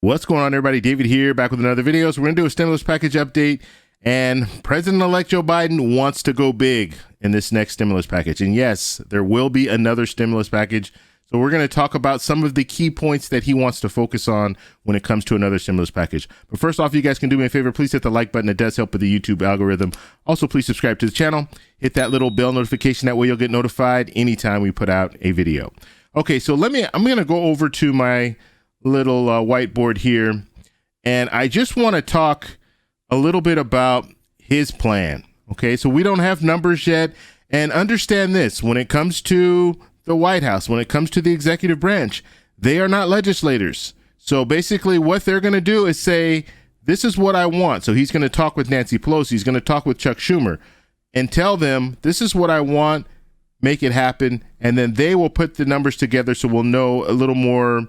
What's going on, everybody? David here, back with another video. So we're going to do a stimulus package update, and President-elect Joe Biden wants to go big in this next stimulus package. And yes, there will be another stimulus package. So we're going to talk about some of the key points that he wants to focus on when it comes to another stimulus package. But first off, you guys can do me a favor. Please hit the like button. It does help with the YouTube algorithm. Also, please subscribe to the channel. Hit that little bell notification. That way you'll get notified anytime we put out a video. Okay, so I'm going to go over to my little whiteboard here, and I just want to talk a little bit about his plan. Okay, so we don't have numbers yet, and understand this: when it comes to the White House, when it comes to the executive branch, they are not legislators. So basically what they're going to do is say, this is what I want. So he's going to talk with Nancy Pelosi, he's going to talk with Chuck Schumer and tell them, this is what I want, make it happen, and then they will put the numbers together so we'll know a little more.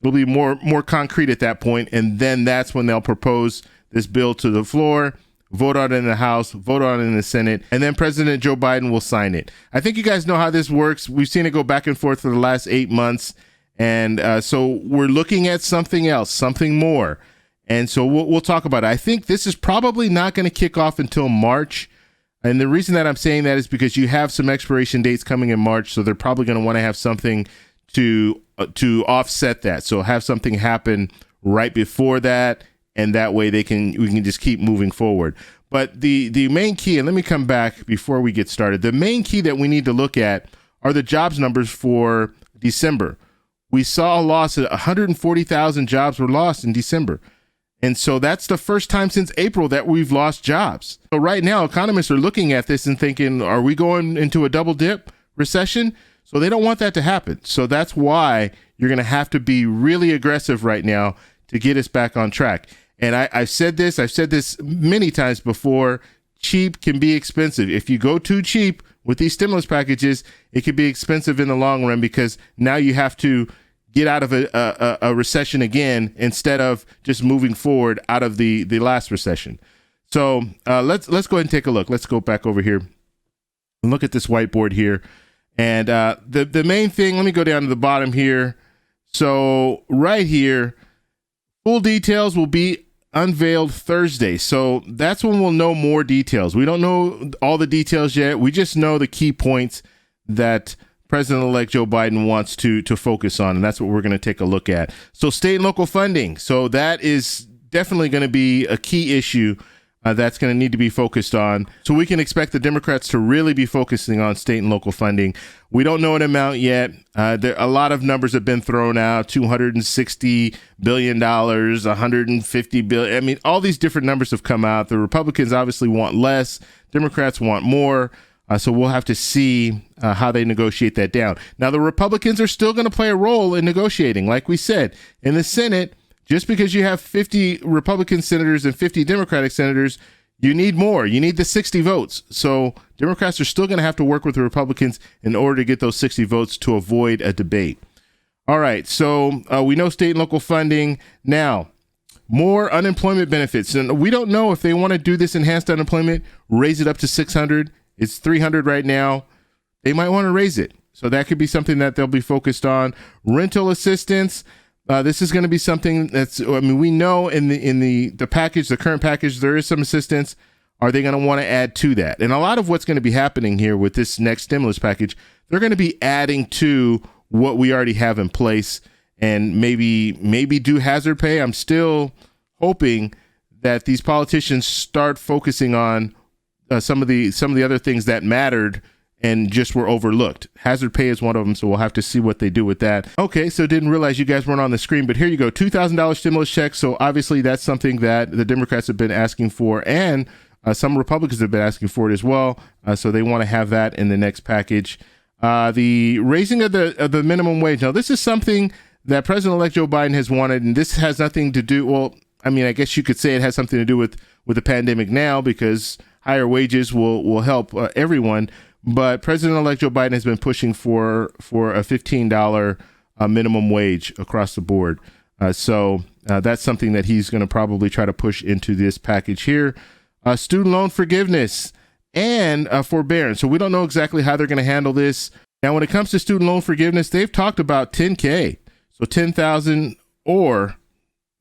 It'll be more concrete at that point, and then that's when they'll propose this bill to the floor, vote on it in the House, vote on it in the Senate, and then President Joe Biden will sign it. I think you guys know how this works. We've seen it go back and forth for the last 8 months, and so we're looking at something else, something more, and so we'll talk about it. I think this is probably not going to kick off until March, and the reason that I'm saying that is because you have some expiration dates coming in March, so they're probably going to want to have something to offset that. So have something happen right before that, and that way we can just keep moving forward. But the main key, and let me come back before we get started, the main key that we need to look at are the jobs numbers for December. We saw a loss of 140,000 jobs were lost in December. And so that's the first time since April that we've lost jobs. So right now, economists are looking at this and thinking, are we going into a double dip recession? So they don't want that to happen. So that's why you're going to have to be really aggressive right now to get us back on track. And I've said this many times before, cheap can be expensive. If you go too cheap with these stimulus packages, it could be expensive in the long run, because now you have to get out of a recession again instead of just moving forward out of the last recession. So let's go ahead and take a look. Let's go back over here and look at this whiteboard here. And the main thing, let me go down to the bottom here. So right here, full details will be unveiled Thursday. So that's when we'll know more details. We don't know all the details yet. We just know the key points that President-elect Joe Biden wants to focus on, and that's what we're going to take a look at. So state and local funding. So that is definitely going to be a key issue that's going to need to be focused on. So we can expect the Democrats to really be focusing on state and local funding. We don't know an amount yet. A lot of numbers have been thrown out: $260 billion, $150 billion. I mean, all these different numbers have come out. The Republicans obviously want less. Democrats want more. So we'll have to see how they negotiate that down. Now, the Republicans are still going to play a role in negotiating. Like we said, in the Senate, just because you have 50 Republican senators and 50 Democratic senators, you need more. You need the 60 votes. So Democrats are still going to have to work with the Republicans in order to get those 60 votes to avoid a debate. All right. So we know state and local funding. Now, more unemployment benefits. And we don't know if they want to do this enhanced unemployment, raise it up to 600. It's 300 right now. They might want to raise it. So that could be something that they'll be focused on. Rental assistance. This is going to be something we know in the package, the current package, there is some assistance. Are they going to want to add to that? And a lot of what's going to be happening here with this next stimulus package, they're going to be adding to what we already have in place, and maybe do hazard pay. I'm still hoping that these politicians start focusing on some of the other things that mattered and just were overlooked. Hazard pay is one of them, so we'll have to see what they do with that. Okay, so didn't realize you guys weren't on the screen, but here you go, $2,000 stimulus check. So obviously that's something that the Democrats have been asking for, and some Republicans have been asking for it as well. So they want to have that in the next package. The raising of the minimum wage. Now, this is something that President-elect Joe Biden has wanted, and this has nothing to do, well, I mean, I guess you could say it has something to do with the pandemic now, because higher wages will help everyone. But President-elect Joe Biden has been pushing for a $15 minimum wage across the board. So that's something that he's going to probably try to push into this package here. Student loan forgiveness and forbearance. So we don't know exactly how they're going to handle this. Now, when it comes to student loan forgiveness, they've talked about $10K. So $10,000 or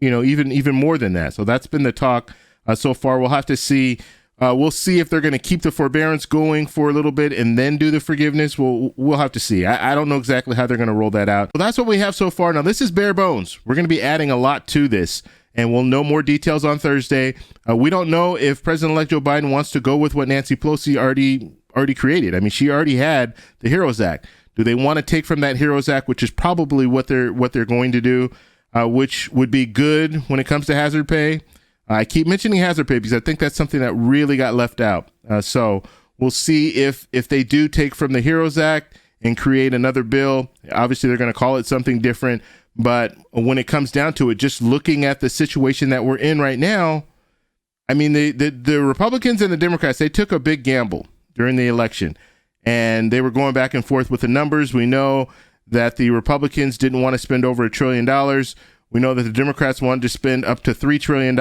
even more than that. So that's been the talk so far. We'll have to see. We'll see if they're going to keep the forbearance going for a little bit and then do the forgiveness. We'll have to see. I don't know exactly how they're going to roll that out. Well, that's what we have so far. Now, this is bare bones. We're going to be adding a lot to this, and we'll know more details on Thursday. We don't know if President-elect Joe Biden wants to go with what Nancy Pelosi already created. I mean, she already had the HEROES Act. Do they want to take from that HEROES Act, which is probably what they're going to do, which would be good when it comes to hazard pay? I keep mentioning hazard pay because I think that's something that really got left out. So we'll see if they do take from the HEROES Act and create another bill. Obviously, they're going to call it something different. But when it comes down to it, just looking at the situation that we're in right now, I mean, the Republicans and the Democrats, they took a big gamble during the election, and they were going back and forth with the numbers. We know that the Republicans didn't want to spend over $1 trillion. We know that the Democrats wanted to spend up to $3 trillion.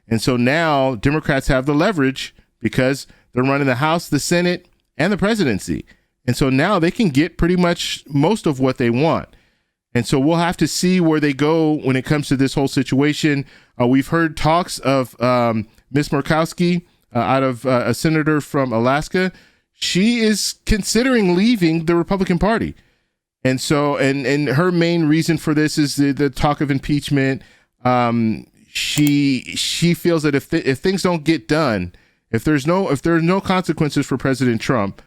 And so now Democrats have the leverage because they're running the House, the Senate, and the presidency. And so now they can get pretty much most of what they want. And so we'll have to see where they go when it comes to this whole situation. We've heard talks of Ms. Murkowski out of a senator from Alaska. She is considering leaving the Republican Party. And so, and her main reason for this is the talk of impeachment. She feels that if things don't get done, if there are no consequences for President Trump,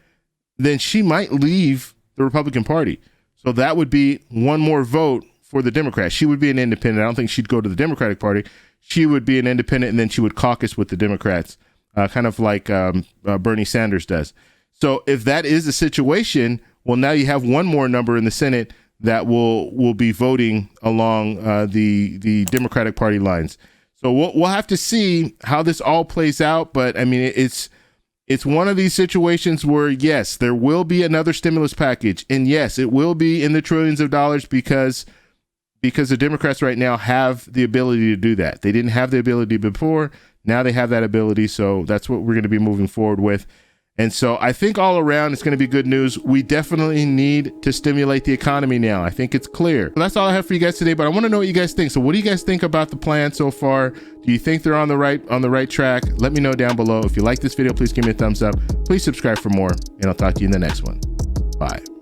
then she might leave the Republican Party. So that would be one more vote for the Democrats. She would be an independent. I don't think she'd go to the Democratic Party. She would be an independent, and then she would caucus with the Democrats, kind of like Bernie Sanders does. So if that is the situation, well, now you have one more number in the Senate that will be voting along the Democratic Party lines. So we'll have to see how this all plays out. But I mean, it's one of these situations where, yes, there will be another stimulus package, and yes, it will be in the trillions of dollars because the Democrats right now have the ability to do that. They didn't have the ability before. Now they have that ability. So that's what we're going to be moving forward with. And so I think all around it's going to be good news. We definitely need to stimulate the economy now. I think it's clear. So that's all I have for you guys today, but I want to know what you guys think. So what do you guys think about the plan so far? Do you think they're on the right track? Let me know down below. If you like this video, please give me a thumbs up. Please subscribe for more, and I'll talk to you in the next one. Bye.